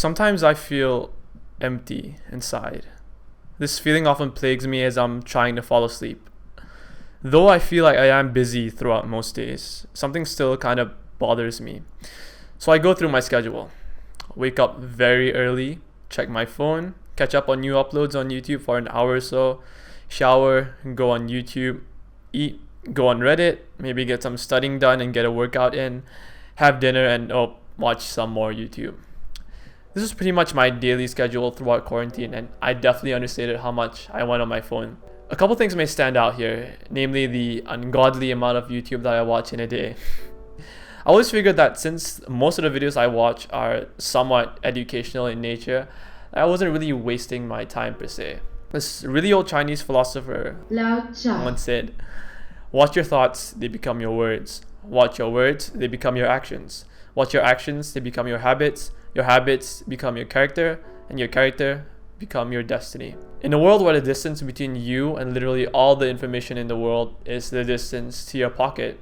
Sometimes I feel empty inside. This feeling often plagues me as I'm trying to fall asleep. Though I feel like I am busy throughout most days, something still kind of bothers me. So I go through my schedule. Wake up very early, check my phone, catch up on new uploads on YouTube for an hour or so, shower, go on YouTube, eat, go on Reddit, maybe get some studying done and get a workout in, have dinner, and watch some more YouTube. This is pretty much my daily schedule throughout quarantine, and I definitely understated how much I went on my phone. A couple things may stand out here, namely the ungodly amount of YouTube that I watch in a day. I always figured that since most of the videos I watch are somewhat educational in nature, I wasn't really wasting my time per se. This really old Chinese philosopher once said, "Watch your thoughts, they become your words. Watch your words, they become your actions. Watch your actions, they become your habits. Your habits become your character, and your character become your destiny." In a world where the distance between you and literally all the information in the world is the distance to your pocket,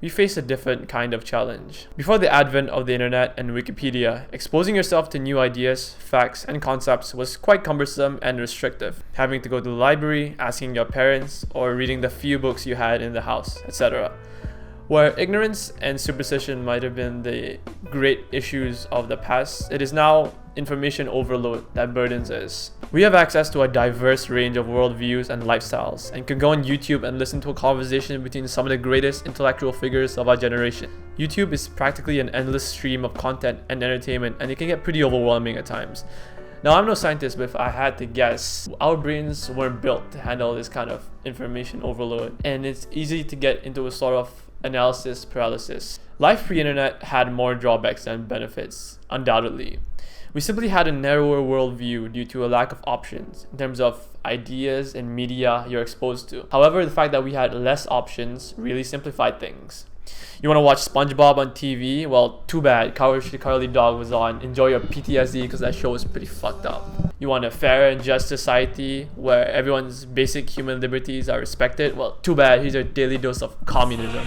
we face a different kind of challenge. Before the advent of the internet and Wikipedia, exposing yourself to new ideas, facts, and concepts was quite cumbersome and restrictive. Having to go to the library, asking your parents, or reading the few books you had in the house, etc. Where ignorance and superstition might have been the great issues of the past, it is now information overload that burdens us. We have access to a diverse range of worldviews and lifestyles, and can go on YouTube and listen to a conversation between some of the greatest intellectual figures of our generation. YouTube is practically an endless stream of content and entertainment, and it can get pretty overwhelming at times. Now, I'm no scientist, but if I had to guess, our brains weren't built to handle this kind of information overload, and it's easy to get into a sort of analysis paralysis. Life pre-internet had more drawbacks than benefits, undoubtedly. We simply had a narrower worldview due to a lack of options in terms of ideas and media you're exposed to. However, the fact that we had less options really simplified things. You want to watch SpongeBob on TV? Well, too bad. Courage the Cowardly Dog was on. Enjoy your PTSD because that show was pretty fucked up. You want a fair and just society where everyone's basic human liberties are respected? Well, too bad. Here's your daily dose of communism.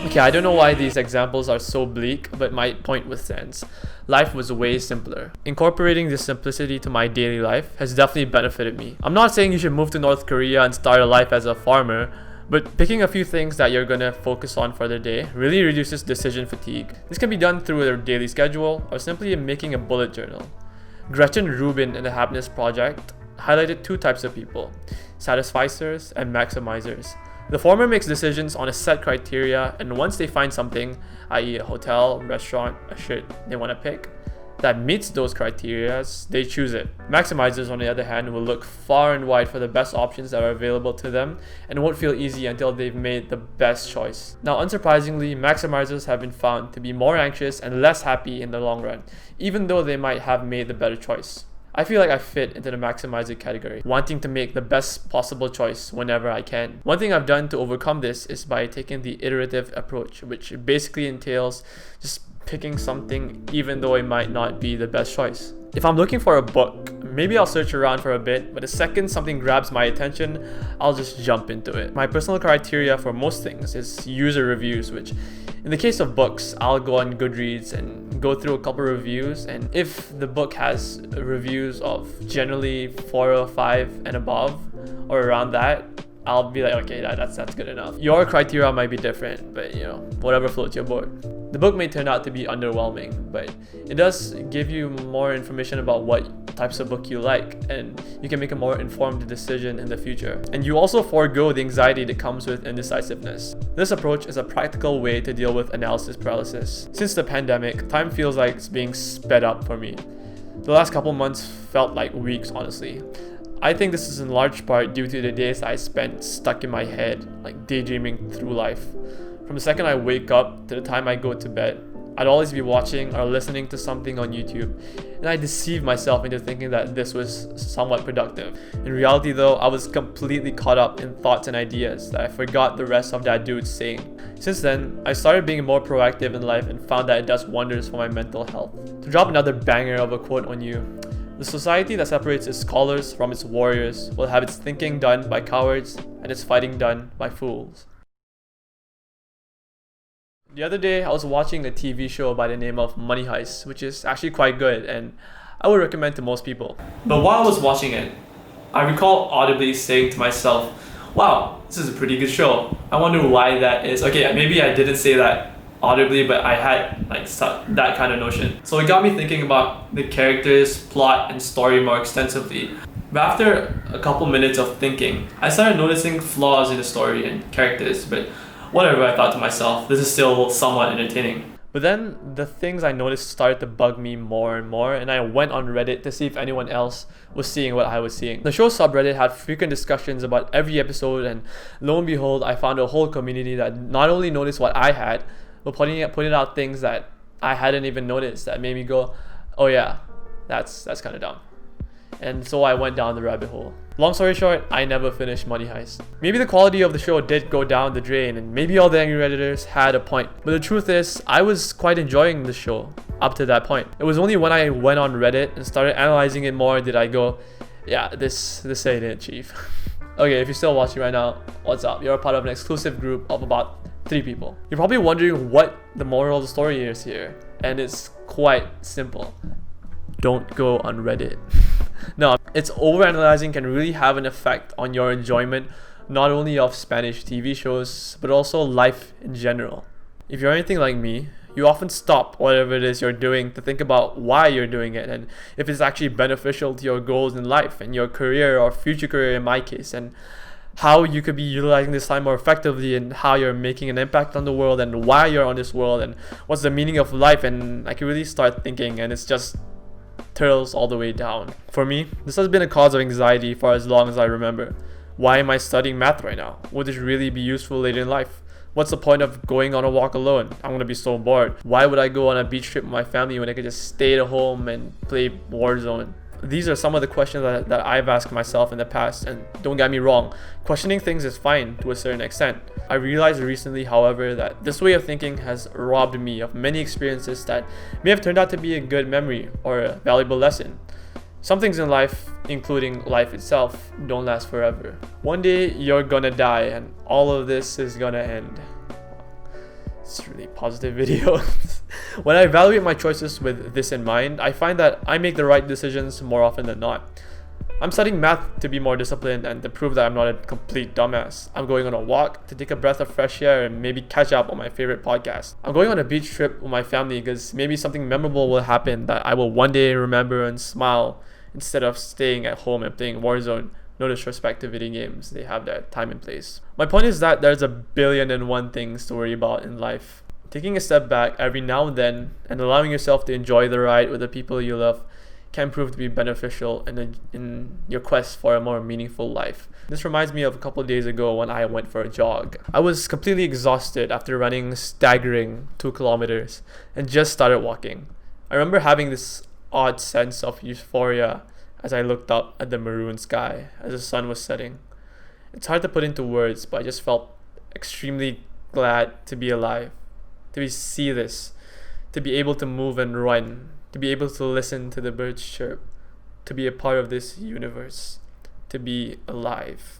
Okay, I don't know why these examples are so bleak, but my point was sense. Life was way simpler. Incorporating this simplicity to my daily life has definitely benefited me. I'm not saying you should move to North Korea and start a life as a farmer, but picking a few things that you're gonna focus on for the day really reduces decision fatigue. This can be done through a daily schedule or simply making a bullet journal. Gretchen Rubin in the Happiness Project highlighted two types of people: satisficers and maximizers. The former makes decisions on a set criteria, and once they find something, i.e. a hotel, restaurant, a shirt they want to pick, that meets those criteria, they choose it. Maximizers, on the other hand, will look far and wide for the best options that are available to them, and it won't feel easy until they've made the best choice. Now, unsurprisingly, maximizers have been found to be more anxious and less happy in the long run, even though they might have made the better choice. I feel like I fit into the maximizer category, wanting to make the best possible choice whenever I can. One thing I've done to overcome this is by taking the iterative approach, which basically entails just picking something even though it might not be the best choice. If I'm looking for a book, maybe I'll search around for a bit, but the second something grabs my attention, I'll just jump into it. My personal criteria for most things is user reviews, which in the case of books, I'll go on Goodreads and go through a couple reviews, and if the book has reviews of generally 4 or 5 and above, or around that, I'll be like, okay, that's good enough. Your criteria might be different, but whatever floats your boat. The book may turn out to be underwhelming, but it does give you more information about what types of book you like, and you can make a more informed decision in the future. And you also forego the anxiety that comes with indecisiveness. This approach is a practical way to deal with analysis paralysis. Since the pandemic, time feels like it's being sped up for me. The last couple months felt like weeks, honestly. I think this is in large part due to the days I spent stuck in my head, like daydreaming through life. From the second I wake up to the time I go to bed, I'd always be watching or listening to something on YouTube, and I deceived myself into thinking that this was somewhat productive. In reality though, I was completely caught up in thoughts and ideas that I forgot the rest of that dude's saying. Since then, I started being more proactive in life and found that it does wonders for my mental health. To drop another banger of a quote on you, the society that separates its scholars from its warriors will have its thinking done by cowards and its fighting done by fools. The other day, I was watching a TV show by the name of Money Heist, which is actually quite good, and I would recommend to most people. But while I was watching it, I recall audibly saying to myself, wow, this is a pretty good show. I wonder why that is. Okay, maybe I didn't say that audibly, but I had that kind of notion. So it got me thinking about the characters, plot, and story more extensively. But after a couple minutes of thinking, I started noticing flaws in the story and characters, but whatever, I thought to myself, this is still somewhat entertaining. But then the things I noticed started to bug me more and more, and I went on Reddit to see if anyone else was seeing what I was seeing. The show's subreddit had frequent discussions about every episode, and lo and behold, I found a whole community that not only noticed what I had, but putting out things that I hadn't even noticed that made me go, oh yeah, that's kind of dumb. And so I went down the rabbit hole. Long story short, I never finished Money Heist. Maybe the quality of the show did go down the drain, and maybe all the angry Redditors had a point. But the truth is, I was quite enjoying the show up to that point. It was only when I went on Reddit and started analyzing it more did I go, yeah, this ain't it, chief. Okay, if you're still watching right now, what's up? You're a part of an exclusive group of about 3 people. You're probably wondering what the moral of the story is here, and it's quite simple. Don't go on Reddit. No, it's overanalyzing can really have an effect on your enjoyment, not only of Spanish TV shows, but also life in general. If you're anything like me, you often stop whatever it is you're doing to think about why you're doing it and if it's actually beneficial to your goals in life and your career or future career in my case, and how you could be utilizing this time more effectively and how you're making an impact on the world and why you're on this world and what's the meaning of life. And I can really start thinking, and it's just turtles all the way down. For me, this has been a cause of anxiety for as long as I remember. Why am I studying math right now? Would this really be useful later in life? What's the point of going on a walk alone? I'm gonna be so bored. Why would I go on a beach trip with my family when I could just stay at home and play Warzone? These are some of the questions that I've asked myself in the past, and don't get me wrong, questioning things is fine to a certain extent. I realized recently, however, that this way of thinking has robbed me of many experiences that may have turned out to be a good memory or a valuable lesson. Some things in life, including life itself, don't last forever. One day you're gonna die and all of this is gonna end. It's a really positive video. When I evaluate my choices with this in mind, I find that I make the right decisions more often than not. I'm studying math to be more disciplined and to prove that I'm not a complete dumbass. I'm going on a walk to take a breath of fresh air and maybe catch up on my favorite podcast. I'm going on a beach trip with my family because maybe something memorable will happen that I will one day remember and smile instead of staying at home and playing Warzone. No disrespect to video games, they have their time and place. My point is that there's a billion and one things to worry about in life. Taking a step back every now and then and allowing yourself to enjoy the ride with the people you love can prove to be beneficial in your quest for a more meaningful life. This reminds me of a couple of days ago when I went for a jog. I was completely exhausted after running staggering 2 kilometers and just started walking. I remember having this odd sense of euphoria as I looked up at the maroon sky as the sun was setting. It's hard to put into words, but I just felt extremely glad to be alive, to see this, to be able to move and run, to be able to listen to the birds chirp, to be a part of this universe, to be alive.